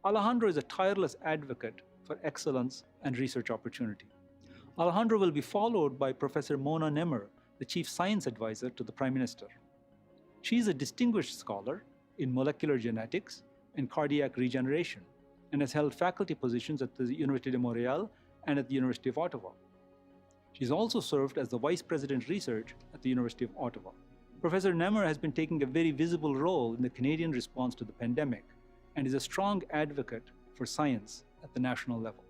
Alejandro is a tireless advocate for excellence and research opportunity. Alejandro will be followed by Professor Mona Nemmer, the Chief Science Advisor to the Prime Minister. She is a distinguished scholar in molecular genetics and cardiac regeneration and has held faculty positions at the Université de Montréal and at the University of Ottawa. She's also served as the Vice President Research at the University of Ottawa. Professor Nemmer has been taking a very visible role in the Canadian response to the pandemic and is a strong advocate for science at the national level.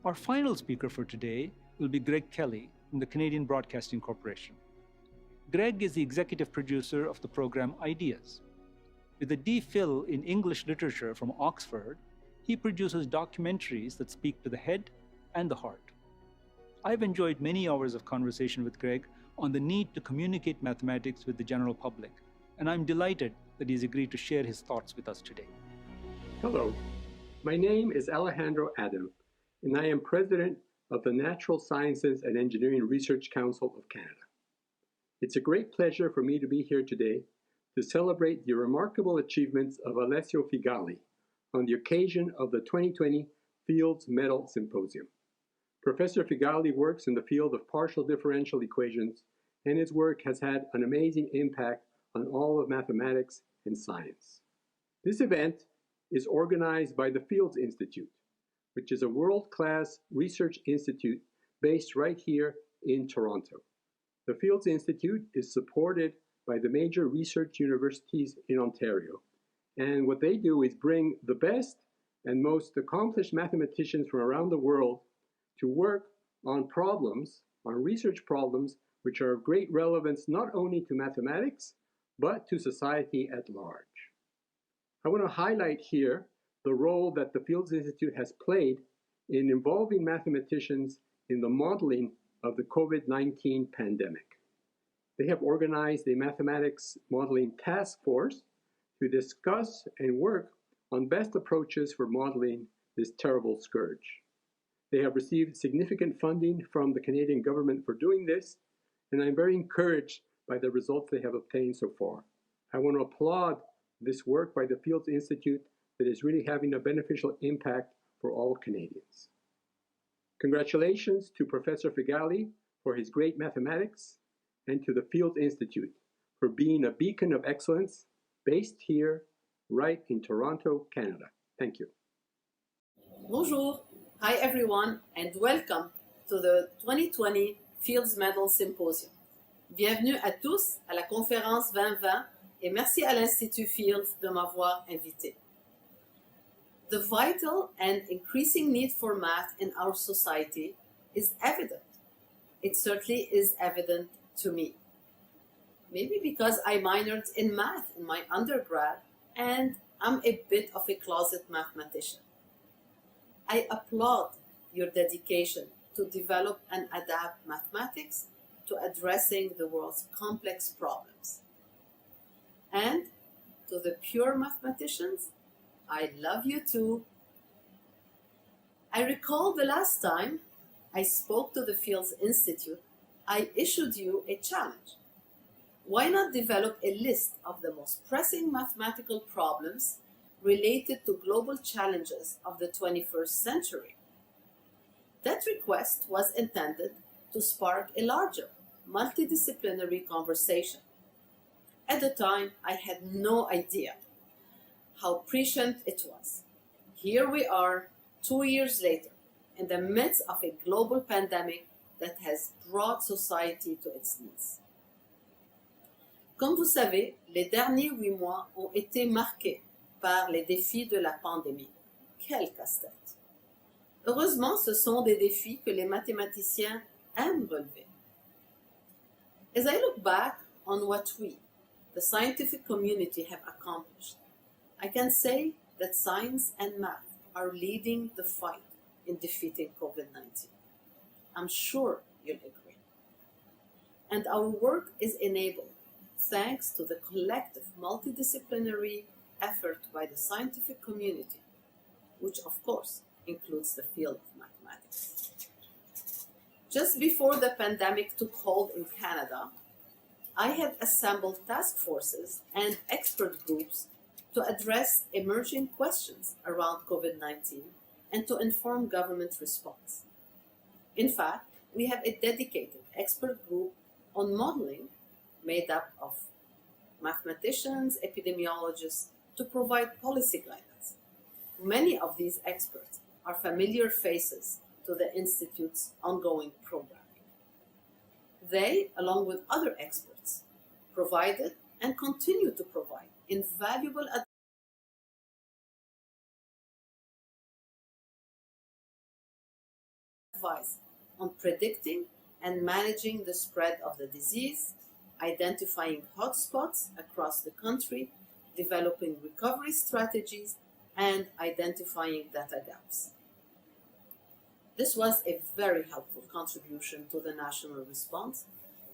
Our final speaker for today will be Greg Kelly from the Canadian Broadcasting Corporation. Greg is the executive producer of the program Ideas. With a DPhil in English literature from Oxford, he produces documentaries that speak to the head and the heart. I've enjoyed many hours of conversation with Greg on the need to communicate mathematics with the general public, and I'm delighted that he's agreed to share his thoughts with us today. Hello, my name is Alejandro Adam, and I am president of the Natural Sciences and Engineering Research Council of Canada. It's a great pleasure for me to be here today to celebrate the remarkable achievements of Alessio Figali on the occasion of the 2020 Fields Medal Symposium. Professor Figali works in the field of partial differential equations, and his work has had an amazing impact on all of mathematics and science. This event is organized by the Fields Institute, which is a world-class research institute based right here in Toronto. The Fields Institute is supported by the major research universities in Ontario, and what they do is bring the best and most accomplished mathematicians from around the world to work on problems, on research problems, which are of great relevance not only to mathematics, but to society at large. I want to highlight here the role that the Fields Institute has played in involving mathematicians in the modeling of the COVID-19 pandemic. They have organized a mathematics modeling task force to discuss and work on best approaches for modeling this terrible scourge. They have received significant funding from the Canadian government for doing this, and I'm very encouraged by the results they have obtained so far. I want to applaud this work by the Fields Institute that is really having a beneficial impact for all Canadians. Congratulations to Professor Figali for his great mathematics and to the Fields Institute for being a beacon of excellence based here right in Toronto, Canada. Thank you. Bonjour. Hi everyone and welcome to the 2020 Fields Medal Symposium. Bienvenue à tous à la conférence 2020 et merci à l'Institut Fields de m'avoir invité. The vital and increasing need for math in our society is evident. It certainly is evident to me. Maybe because I minored in math in my undergrad and I'm a bit of a closet mathematician. I applaud your dedication to develop and adapt mathematics to addressing the world's complex problems. And to the pure mathematicians, I love you too. I recall the last time I spoke to the Fields Institute, I issued you a challenge. Why not develop a list of the most pressing mathematical problems related to global challenges of the 21st century? That request was intended to spark a larger, multidisciplinary conversation. At the time, I had no idea how prescient it was. Here we are, 2 years later, in the midst of a global pandemic that has brought society to its knees. Comme vous savez, les derniers 8 mois ont été marqués par les défis de la pandémie. Quel casse-tête! Heureusement, ce sont des défis que les mathématiciens aiment relever. As I look back on what we, the scientific community, have accomplished, I can say that science and math are leading the fight in defeating COVID-19. I'm sure you'll agree. And our work is enabled thanks to the collective multidisciplinary effort by the scientific community, which of course includes the field of mathematics. Just before the pandemic took hold in Canada, I had assembled task forces and expert groups to address emerging questions around COVID-19 and to inform government response. In fact, we have a dedicated expert group on modeling made up of mathematicians, epidemiologists, to provide policy guidance. Many of these experts are familiar faces to the Institute's ongoing programming. They, along with other experts, provided and continue to provide invaluable advice on predicting and managing the spread of the disease, identifying hotspots across the country, developing recovery strategies, and identifying data gaps. This was a very helpful contribution to the national response,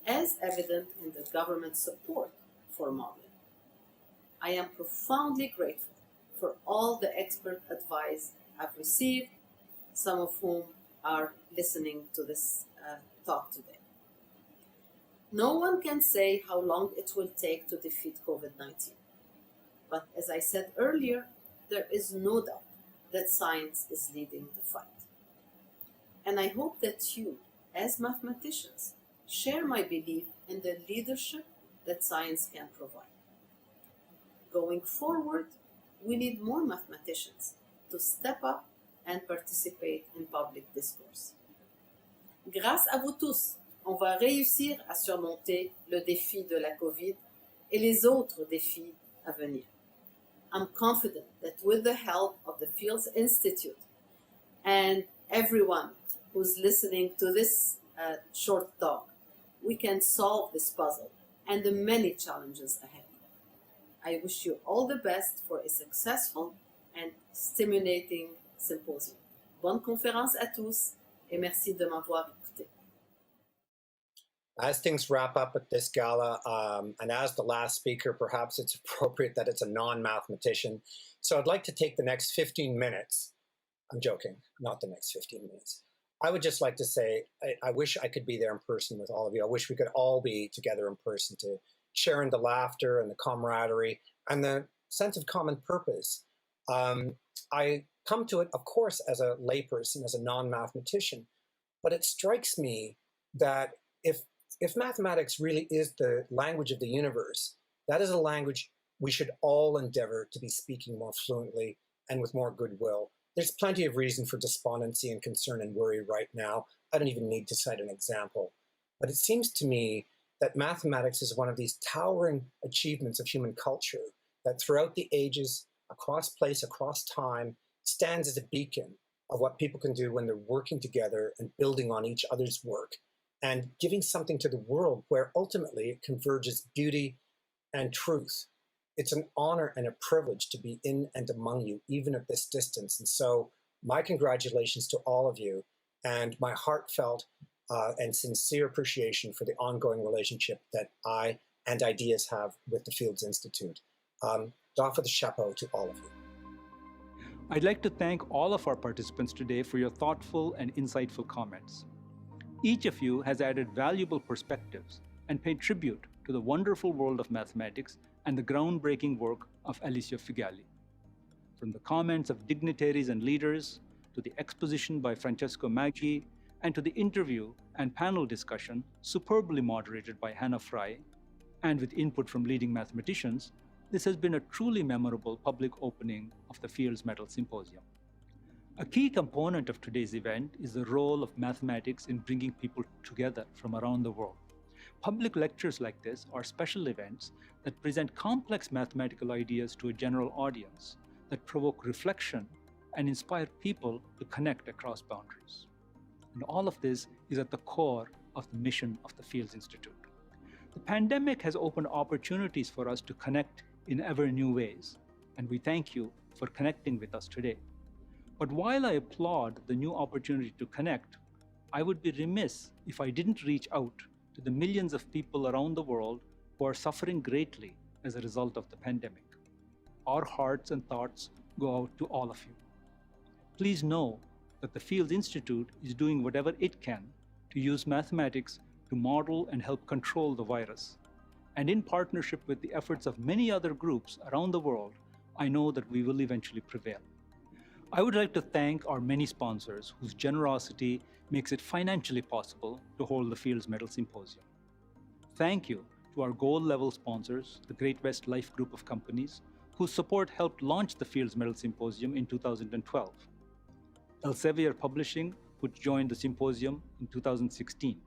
as evident in the government's support for modeling. I am profoundly grateful for all the expert advice I've received, some of whom are listening to this talk today. No one can say how long it will take to defeat COVID-19. But as I said earlier, there is no doubt that science is leading the fight. And I hope that you, as mathematicians, share my belief in the leadership that science can provide. Going forward, we need more mathematicians to step up and participate in public discourse. Grâce à vous tous, on va réussir à surmonter le défi de la COVID et les autres défis à venir. I'm confident that with the help of the Fields Institute and everyone who's listening to this short talk, we can solve this puzzle and the many challenges ahead. I wish you all the best for a successful and stimulating symposium. Bonne conférence à tous et merci de m'avoir écouté. As things wrap up at this gala, and as the last speaker, perhaps it's appropriate that it's a non-mathematician. So I'd like to take the next 15 minutes. I'm joking, not the next 15 minutes. I would just like to say, I wish I could be there in person with all of you. I wish we could all be together in person to share in the laughter and the camaraderie and the sense of common purpose. I come to it, of course, as a layperson, as a non-mathematician, but it strikes me that if mathematics really is the language of the universe, that is a language we should all endeavor to be speaking more fluently and with more goodwill. There's plenty of reason for despondency and concern and worry right now. I don't even need to cite an example. But it seems to me that mathematics is one of these towering achievements of human culture that throughout the ages, across place, across time, stands as a beacon of what people can do when they're working together and building on each other's work and giving something to the world where ultimately it converges beauty and truth. It's an honor and a privilege to be in and among you, even at this distance. And so my congratulations to all of you and my heartfelt and sincere appreciation for the ongoing relationship that I and Ideas have with the Fields Institute. Doff of the chapeau to all of you. I'd like to thank all of our participants today for your thoughtful and insightful comments. Each of you has added valuable perspectives and paid tribute to the wonderful world of mathematics and the groundbreaking work of Alicia Figali. From the comments of dignitaries and leaders, to the exposition by Francesco Maggi, and to the interview and panel discussion superbly moderated by Hannah Fry, and with input from leading mathematicians, this has been a truly memorable public opening of the Fields Medal Symposium. A key component of today's event is the role of mathematics in bringing people together from around the world. Public lectures like this are special events that present complex mathematical ideas to a general audience, that provoke reflection and inspire people to connect across boundaries. And all of this is at the core of the mission of the Fields Institute. The pandemic has opened opportunities for us to connect in ever new ways, and we thank you for connecting with us today. But while I applaud the new opportunity to connect, I would be remiss if I didn't reach out to the millions of people around the world who are suffering greatly as a result of the pandemic. Our hearts and thoughts go out to all of you. Please know that the Fields Institute is doing whatever it can to use mathematics to model and help control the virus. And in partnership with the efforts of many other groups around the world, I know that we will eventually prevail. I would like to thank our many sponsors whose generosity makes it financially possible to hold the Fields Medal Symposium. Thank you to our gold-level sponsors, the Great West Life Group of companies, whose support helped launch the Fields Medal Symposium in 2012. Elsevier Publishing, which joined the symposium in 2016.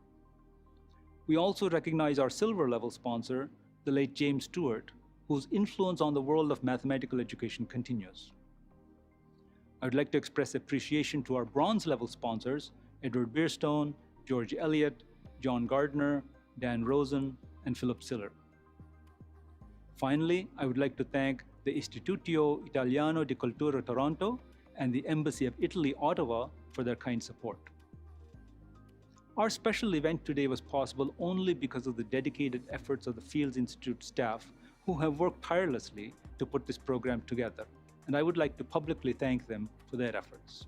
We also recognize our silver-level sponsor, the late James Stewart, whose influence on the world of mathematical education continues. I would like to express appreciation to our bronze-level sponsors, Edward Beerstone, George Eliot, John Gardner, Dan Rosen, and Philip Siller. Finally, I would like to thank the Istituto Italiano di Cultura Toronto and the Embassy of Italy, Ottawa, for their kind support. Our special event today was possible only because of the dedicated efforts of the Fields Institute staff who have worked tirelessly to put this program together, and I would like to publicly thank them for their efforts.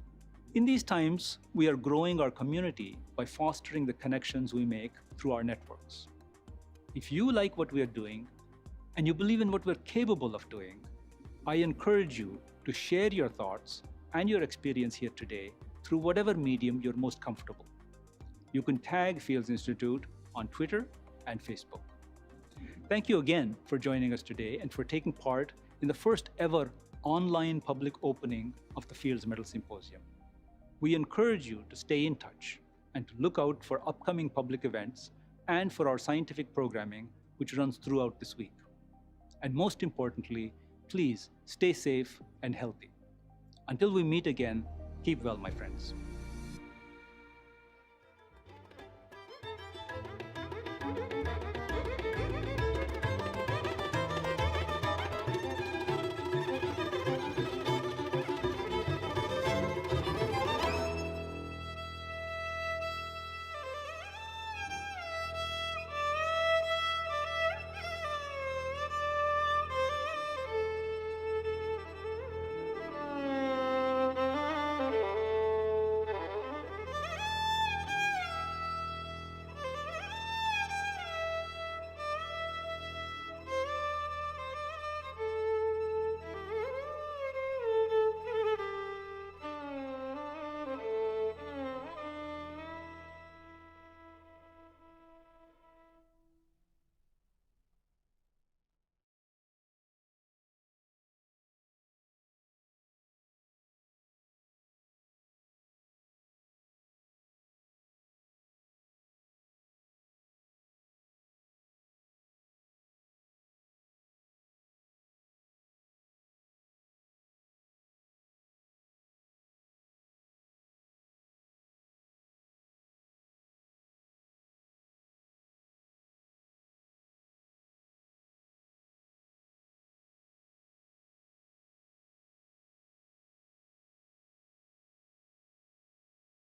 In these times, we are growing our community by fostering the connections we make through our networks. If you like what we are doing, and you believe in what we're capable of doing, I encourage you to share your thoughts and your experience here today through whatever medium you're most comfortable. You can tag Fields Institute on Twitter and Facebook. Thank you again for joining us today and for taking part in the first ever online public opening of the Fields Medal Symposium. We encourage you to stay in touch and to look out for upcoming public events and for our scientific programming, which runs throughout this week. And most importantly, please stay safe and healthy. Until we meet again, keep well, my friends.